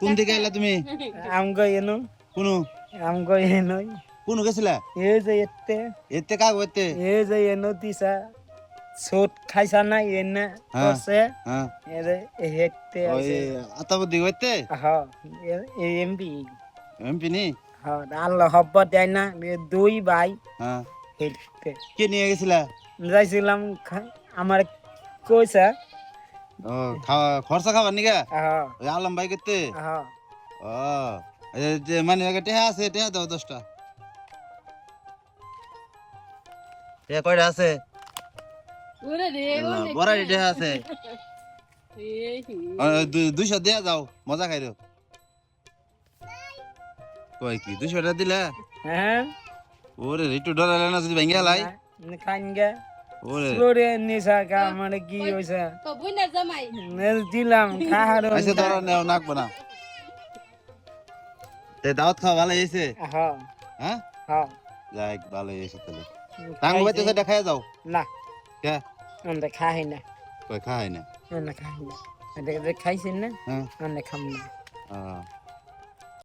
কোন দিকে এলা তুমি আমগো এনো কোন আমগো এনো কোন গেছিলা এ যে এতে কাগ এতে এ যে এনো দিছা ছোট খাইছা না এনে হ্যাঁ করছে হ্যাঁ এ হেতে ওই আছে আতাবদি এতে হ্যাঁ এমপি এমপি নি হ্যাঁ আল্লাহ হব্বত দেয় না দুই ভাই হ্যাঁ হেতে কে নিয়ে গেছিলা যাইছিলাম আমার কইছা ও খাওয়া খরচা খাবার নিগা হ্যাঁ ওই আলম ভাই করতে হ্যাঁ ও এই যে মানে টেহা আছে টেহা দাও 10টা টেহা কয়টা আছে ওরে রে ওরে বড় টেহা আছে 200 দেয়া যাও মজা খাইরো কই কি 200 টাকা দিলা হ্যাঁ ওরে একটু ডরালে না যদি ভেঙে লাই খাইঙ্গা ওরে ওরে নিশা কা মানে কি হইছে তো বুইনা জামাই দিলাম খাহার আইসে ধরা নেও নাকবো না তে দাওয়াত খাওয়া ভালো হয়েছে হ্যাঁ হ্যাঁ হ্যাঁ যাই ভালো হয়েছে তাহলে টাঙ্গু বাইতে সেটা খাইয়া যাও না কে আমরা খাই না কই খাই না আমরা খাই না এটা খাইছেন না হ্যাঁ আমরা খাম না আহ